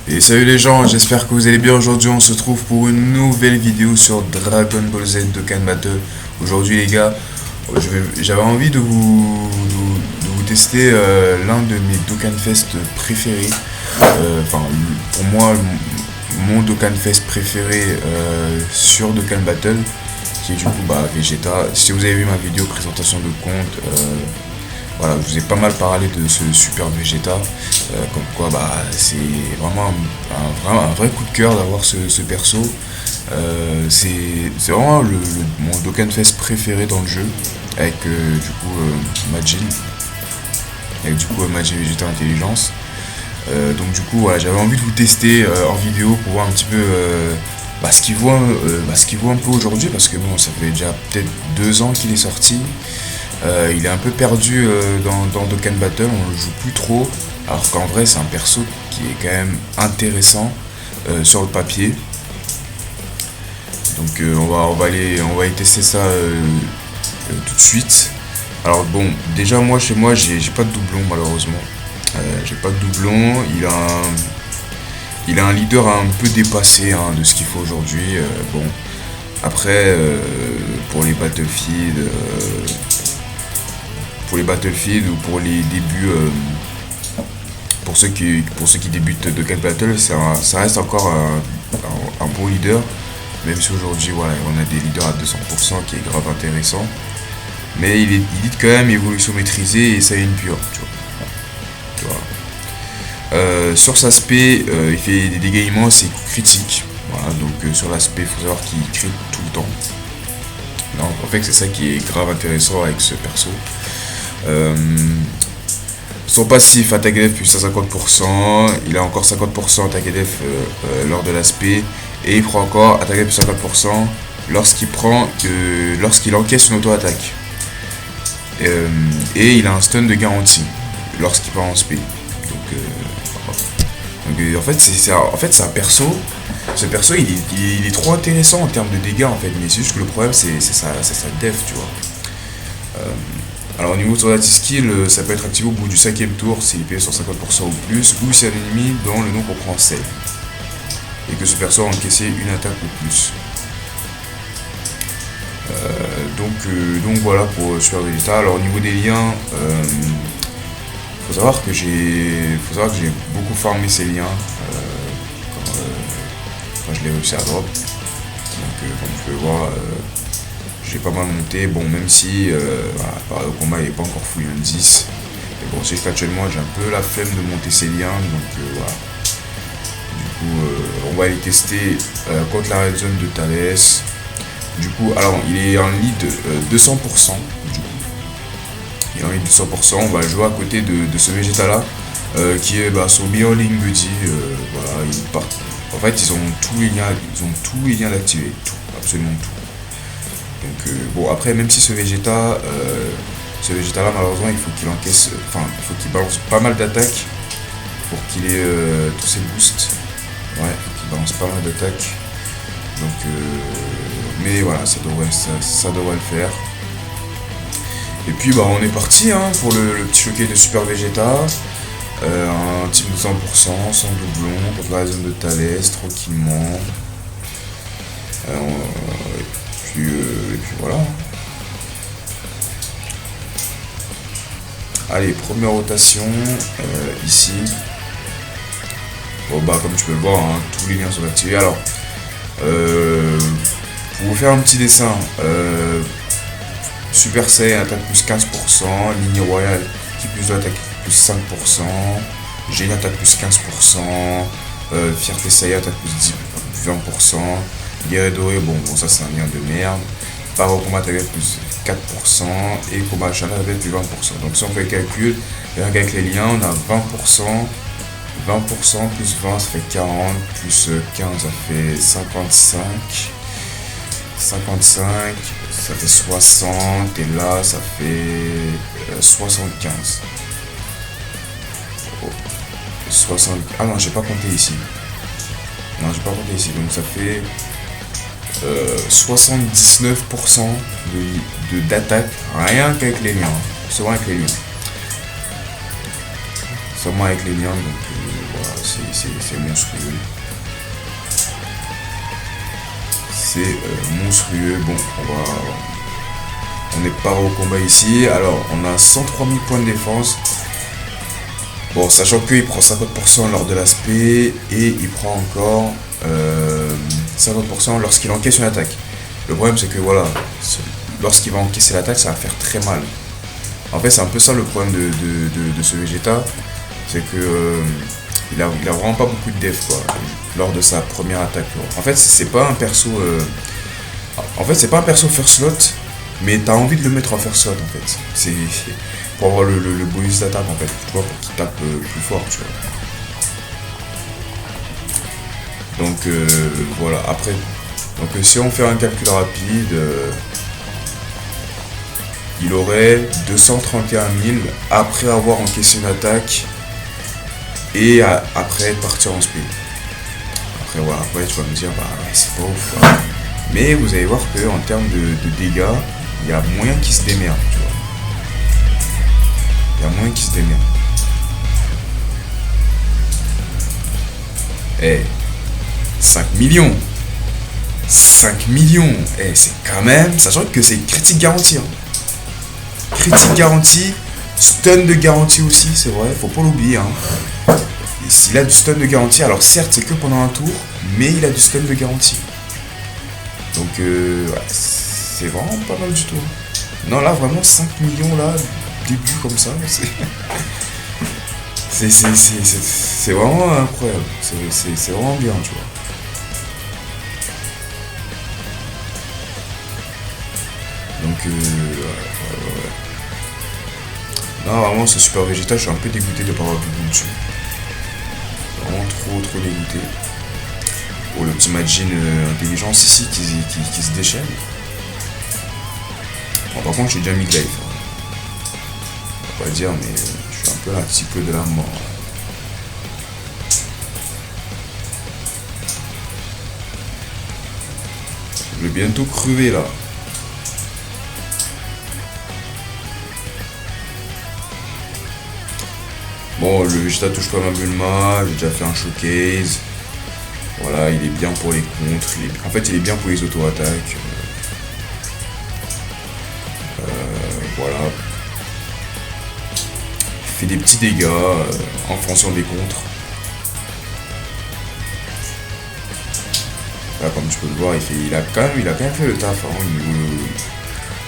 Et salut les gens, j'espère que vous allez bien. Aujourd'hui on se retrouve pour une nouvelle vidéo sur Dragon Ball Z Dokkan Battle. Aujourd'hui les gars, j'avais envie de vous tester l'un de mes Dokkan Fest préférés. Enfin, pour moi, mon Dokkan Fest préféré sur Dokkan Battle, qui est du coup Vegeta. Si vous avez vu ma vidéo présentation de compte, voilà, je vous ai pas mal parlé de ce Super Vegeta, comme quoi c'est vraiment un vrai coup de cœur d'avoir ce perso. C'est vraiment mon Dokkan Fest préféré dans le jeu, avec Majin, Majin Vegeta Intelligence. Donc du coup voilà, j'avais envie de vous tester en vidéo pour voir un petit peu ce qu'il vaut un peu aujourd'hui, parce que bon, ça fait déjà peut-être 2 ans qu'il est sorti. Il est un peu perdu dans Dokkan Battle, on le joue plus trop, alors qu'en vrai c'est un perso qui est quand même intéressant sur le papier. Donc on va aller tester ça tout de suite. Alors bon, déjà moi chez moi j'ai pas de doublon malheureusement. J'ai pas de doublon, il a un leader un peu dépassé de ce qu'il faut aujourd'hui. Bon, après pour les Battlefield ou pour les débuts, pour ceux qui débutent de Cat Battle, ça reste encore un bon leader, même si aujourd'hui voilà, on a des leaders à 200% qui est grave intéressant, mais il dit quand même évolution maîtrisée et ça a une pure, tu vois. Sur cet aspect, il fait des dégâts immenses et coups critiques. Voilà, donc sur l'aspect, il faut savoir qu'il crit tout le temps. Non, en fait, c'est ça qui est grave intéressant avec ce perso. Son passif, attaque def plus à 50%, il a encore 50% attaque def lors de l'aspect, et il prend encore attaque def plus 50% lorsqu'il encaisse une auto-attaque. Et il a un stun de garantie lorsqu'il part en spé. Donc en fait c'est un perso. Ce perso il est trop intéressant en termes de dégâts en fait, mais c'est juste que le problème c'est sa def, tu vois. Alors au niveau de son attaque skill, ça peut être activé au bout du 5ème tour s'il est payé sur 50% ou plus, ou si un ennemi dont le nom comprend 7 et que ce perso a encaissé une attaque ou plus. Donc voilà pour Super Vegeta. Alors au niveau des liens, faut savoir que j'ai beaucoup farmé ces liens quand je l'ai réussi à drop. Donc comme vous pouvez voir, j'ai pas mal monté. Bon, même si le combat il n'est pas encore full 10. Mais bon, c'est qu'actuellement j'ai un peu la flemme de monter ces liens. Donc voilà. Du coup, on va aller tester contre la red zone de Thales. Du coup, alors il est en lead 200%. Du coup, il est en lead 200%. On va jouer à côté de ce Vegeta là, qui est son meilleur link buddy. Voilà, en fait, ils ont tous les liens d'activer, tout, absolument tout. Donc bon, après, même si ce Vegeta là, malheureusement, il faut qu'il encaisse, il faut qu'il balance pas mal d'attaques pour qu'il ait tous ses boosts. Ouais, il faut qu'il balance pas mal d'attaques. Donc mais voilà, ça devrait le faire. Et puis on est parti pour le petit showcase de Super Vegeta. Un team de 100%, sans doublon, contre la zone de Thales, tranquillement. Et puis voilà. Allez, première rotation, ici. Bon comme tu peux le voir, tous les liens sont activés. Alors, pour vous faire un petit dessin, Super Saiyan attaque plus 15%, ligne royale qui plus d'attaque plus 5%, Génie attaque plus 15%, Fierté Saiyan attaque plus 20%, Guerre doré, bon ça c'est un lien de merde, Paro combat attaque plus 4% et combat acharné avec plus 20%. Donc si on fait le calcul, rien qu'avec les liens on a 20%. 20% plus 20 ça fait 40, plus 15 ça fait 55, ça fait 60, et là ça fait 75. 60. Ah non, j'ai pas compté ici. Donc ça fait 79% d'attaque rien qu'avec les liens. Seulement avec les liens. Donc Voilà, c'est monstrueux. C'est monstrueux. Bon, on est pas au combat ici. Alors, on a 103 000 points de défense. Bon, sachant qu'il prend 50% lors de l'aspect et il prend encore 50% lorsqu'il encaisse une attaque. Le problème, c'est que voilà, lorsqu'il va encaisser l'attaque, ça va faire très mal. En fait, c'est un peu ça le problème de ce Vegeta. C'est que il a vraiment pas beaucoup de def quoi, lors de sa première attaque. Quoi. En fait, c'est pas un perso. C'est pas un perso first slot, mais t'as envie de le mettre en first slot en fait. C'est pour avoir le bonus d'attaque en fait, tu vois, pour qu'il tape plus fort, tu vois. Donc voilà, après, donc si on fait un calcul rapide, il aurait 231 000 après avoir encaissé une attaque et après partir en speed. Après voilà, après tu vas me dire, bah ouais, c'est pas ouf quoi. Mais vous allez voir que en termes de dégâts, il y a moyen qu'il se démerde, tu vois. Il y a moyen qu'il se démerde. Eh, 5 millions 5 millions c'est quand même, sachant que c'est critique garantie. Hein. Critique garantie, stun de garantie aussi, c'est vrai, faut pas l'oublier. Hein. S'il a du stun de garantie, alors certes c'est que pendant un tour, mais il a du stun de garantie. Donc ouais, c'est vraiment pas mal du tout. Non là vraiment 5 millions là, début comme ça, c'est vraiment incroyable. C'est vraiment bien, tu vois. Donc ouais. Non vraiment ce Super Vegeta, je suis un peu dégoûté de ne pas avoir vu dessus. Vraiment trop dégoûté. Oh le petit Majin intelligence ici qui se déchaîne. Bon, par contre j'ai déjà mis de life. On va pas dire mais je suis un peu là, un petit peu de la mort. Je vais bientôt crever là. Bon, le Vegeta touche pas ma Bulma, j'ai déjà fait un showcase. Voilà, il est bien pour les contres. En fait, il est bien pour les auto-attaques. Voilà. Il fait des petits dégâts en fonction des contres. Là, comme tu peux le voir, il a quand même fait le taf hein,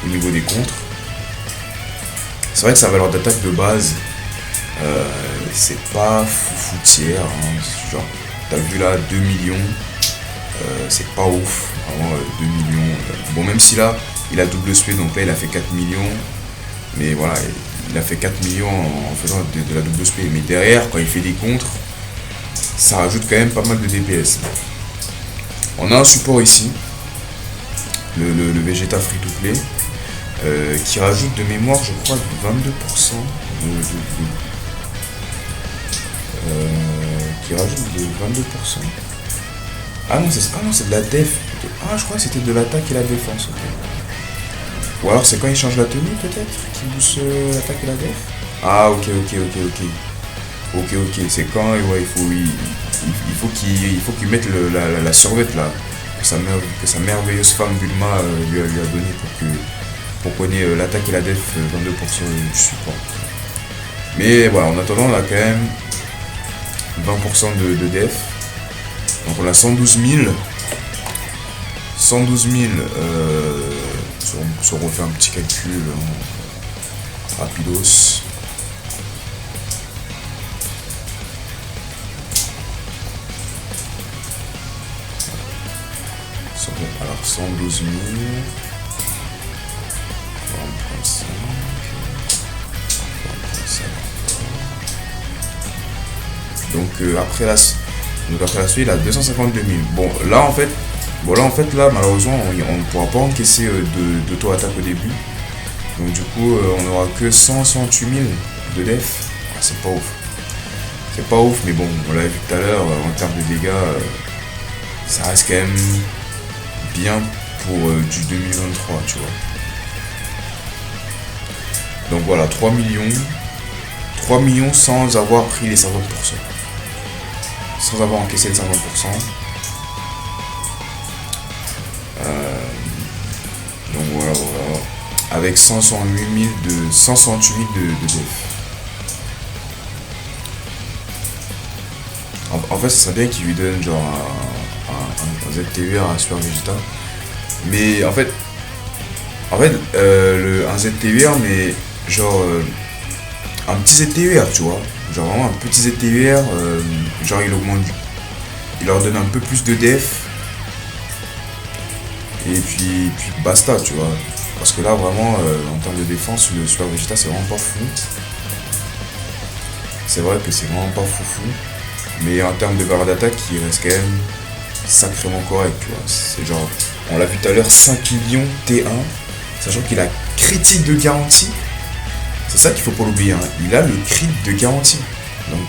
au niveau des contres. C'est vrai que sa valeur d'attaque de base, c'est pas foutière. Hein, genre, t'as vu là 2 millions, c'est pas ouf. Vraiment 2 millions. Bon, même si là, il a double speed, donc là, il a fait 4 millions. Mais voilà, il a fait 4 millions en faisant de la double speed. Mais derrière, quand il fait des contres, ça rajoute quand même pas mal de DPS. On a un support ici, le Vegeta Free to Play, qui rajoute de mémoire, je crois, 22% qui rajoute de 22%. Ah non, c'est de la def. Ah, je crois que c'était de l'attaque et la défense. Okay. Ou alors c'est quand il change la tenue peut-être qui booste l'attaque et la def. Ah ok, c'est quand ouais, il faut qu'il mette la survette là que sa merveilleuse femme Bulma lui a donné pour qu'on ait l'attaque et la def 22% du support. Mais voilà, en attendant on a quand même 20% de def. Donc on a 112 000. 112 000 si on refait un petit calcul rapidos. Alors 112 000. On va prendre 5. Donc après la suite, il a 252 000. Bon là en fait, là malheureusement on ne pourra pas encaisser d'auto-attaque au début. Donc du coup on n'aura que 168 000 de def. Ah, c'est pas ouf. C'est pas ouf, mais bon, on l'a vu tout à l'heure, en termes de dégâts, ça reste quand même bien pour du 2023, tu vois. Donc voilà, 3 millions sans avoir pris les 50%. sans avoir encaissé le 50%. Donc voilà, voilà. Avec 168 000 de def. En fait, ça serait bien qu'il lui donne genre un ZTUR à Super Vegeta. Mais en fait un ZTUR, mais genre un petit ZTUR, tu vois. Genre vraiment un petit ZTUR, genre il leur donne un peu plus de def. Et puis basta, tu vois. Parce que là, vraiment, en termes de défense, le Super Vegeta, c'est vraiment pas fou. C'est vrai que c'est vraiment pas fou. Mais en termes de barre d'attaque, il reste quand même sacrément correct, tu vois. C'est genre, on l'a vu tout à l'heure, 5 millions T1, sachant qu'il a critique de garantie. C'est ça qu'il faut pas l'oublier, hein. Il a le crit de garantie. Donc,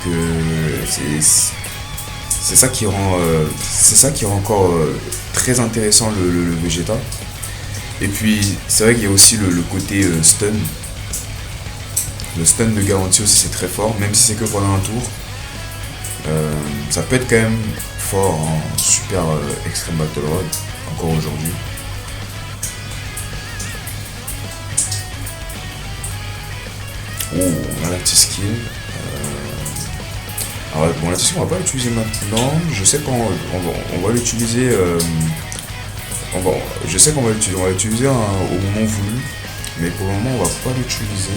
c'est ça qui rend encore très intéressant le Vegeta. Et puis c'est vrai qu'il y a aussi le côté stun. Le stun de garantie aussi, c'est très fort, même si c'est que pendant un tour. Ça peut être quand même fort en Super Extreme Battle Road encore aujourd'hui. Oh, on a la petite skill. Alors, bon, la skill, on va pas l'utiliser maintenant. Je sais qu'on va l'utiliser. Je sais qu'on va l'utiliser au moment voulu, mais pour le moment on va pas l'utiliser.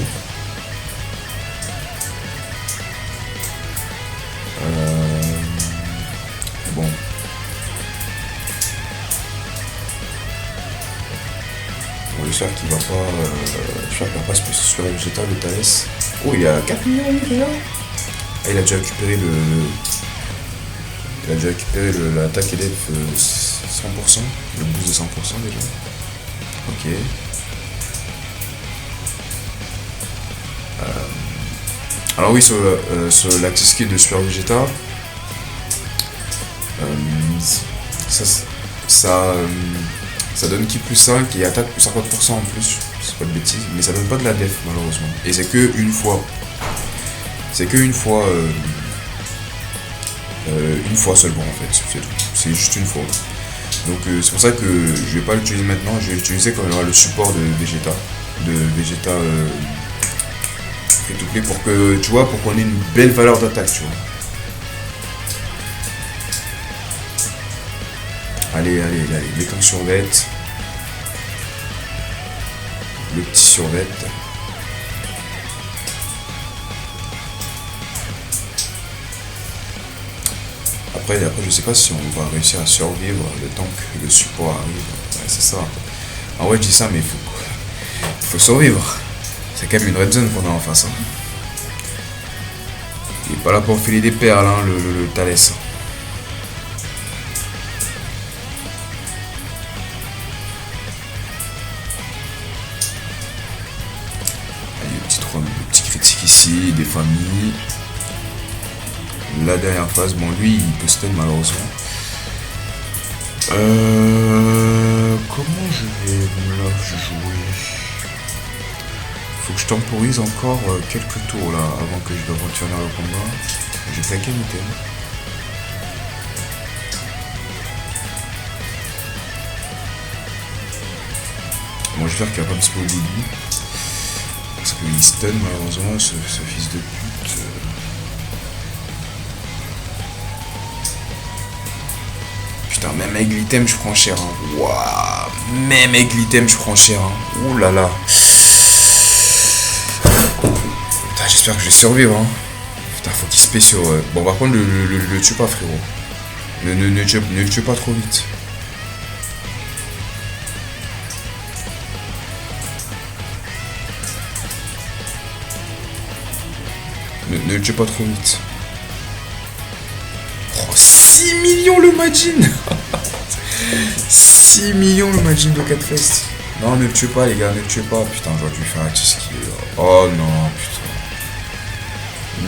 Bon. Bon, j'espère qu'il va pas se passer sur le Vegeta de Thalès. Oh, il y a 4 millions déjà. Ah, il a déjà récupéré l'attaque et def 100%, le boost de 100% déjà. Ok. Alors oui, sur la skill de Super Vegeta, ça donne ki plus 5 et attaque plus 50% en plus, c'est pas de bêtises, mais ça donne pas de la def malheureusement. Et c'est que une fois. Une fois seulement en fait, c'est tout. C'est juste une fois. Donc c'est pour ça que je vais pas l'utiliser maintenant, je vais l'utiliser quand il y aura le support de Vegeta. Free to play pour que tu vois, pour qu'on ait une belle valeur d'attaque, tu vois. Allez, mettons le survêt. Le petit survêt. Après, je sais pas si on va réussir à survivre le temps que le support arrive. Ouais, c'est ça. En vrai, je dis ça, mais faut survivre. C'est quand même une red zone qu'on a en face. Hein. Il est pas là pour filer des perles, hein, le Thalès. Allez, le petit critique ici, des familles. La dernière phase, bon lui il peut stun malheureusement. Comment je vais là jouer? Faut que je temporise encore quelques tours là avant que je doive retourner au combat. J'ai fait quel item? Bon, j'espère qu'il va pas me spoiler lui. Parce qu'il stun malheureusement ce fils de pute. Putain, même avec l'item je prends cher. Hein. Waouh, même avec l'item je prends cher. Hein. Ouh là là. Putain, j'espère que je vais survivre. Hein. Putain, faut qu'il se paie sur. Bon, par contre, le tue pas, frérot. Ne le tue pas trop vite. Ne le tue pas trop vite. Oh, 6 millions le Majin. 6 millions le Majin de 4 Fest. Non, ne le tuez pas les gars, ne le tuez pas. Putain, j'aurais dû faire un Tiski. Oh non, putain.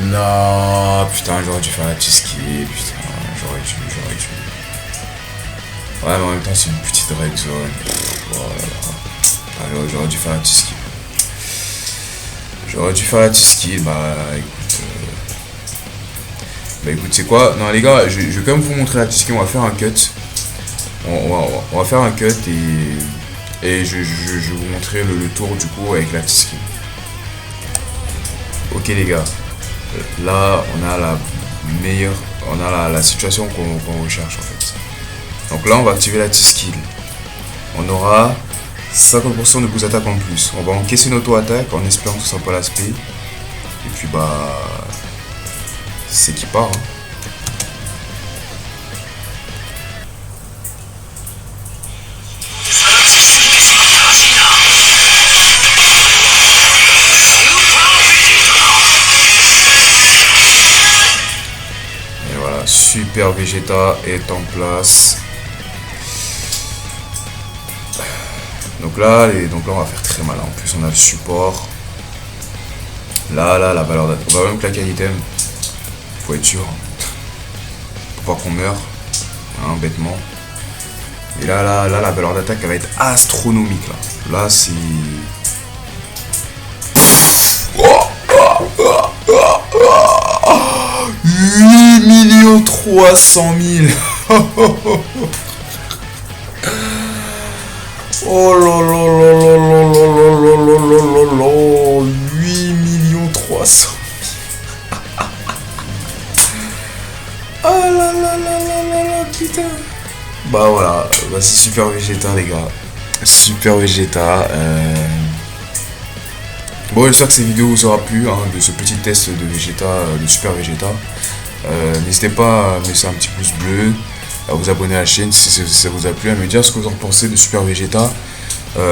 Non, putain, j'aurais dû faire un Tiski. Putain, j'aurais dû. Ouais, mais en même temps, c'est une petite red zone. Voilà. Alors, j'aurais dû faire un Tiski. Bah écoute. Bah écoute, c'est quoi? Non les gars, je vais quand même vous montrer la T-Skill, on va faire un cut. On va faire un cut et je vais vous montrer le tour du coup avec la T-Skill. Ok les gars, là on a la meilleure, on a la situation qu'on recherche en fait. Donc là on va activer la T-Skill. On aura 50% de boost attaque en plus. On va encaisser une auto-attaque en espérant que ce soit pas l'aspect. Et puis bah c'est qui part. Hein. Et voilà, Super Vegeta est en place. Donc là on va faire très mal. En plus on a le support. Là, la valeur d'attaque. On va même claquer l'item. Faut être sûr. Faut pas qu'on meure. Hein, bêtement. Et là, la valeur d'attaque, elle va être astronomique. Là, c'est... 8 300 000. Oh là là là là là là là là là là. 8 300 000. Oh là là là là là là, putain. Bah voilà, bah c'est Super Vegeta les gars. Super Vegeta. Bon, j'espère que cette vidéo vous aura plu, hein, de ce petit test de Vegeta, de Super Vegeta. N'hésitez pas à laisser un petit pouce bleu, à vous abonner à la chaîne si ça vous a plu, à me dire ce que vous en pensez de Super Vegeta.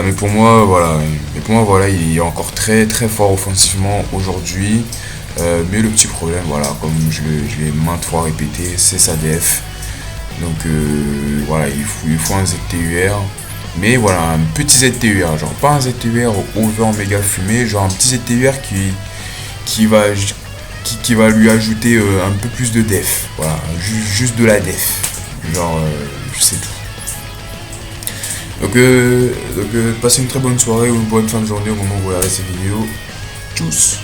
Mais pour moi, voilà, il est encore très très fort offensivement aujourd'hui. Mais le petit problème, voilà, comme je l'ai maintes fois répété, c'est sa def. Donc voilà, il faut un ZTUR. Mais voilà, un petit ZTUR, genre pas un ZTUR over en méga fumé, genre un petit ZTUR qui va lui ajouter un peu plus de def. Voilà, juste de la def. Genre, je sais tout. Donc passez une très bonne soirée ou une bonne fin de journée au moment où vous regardez cette vidéo. Tchuss.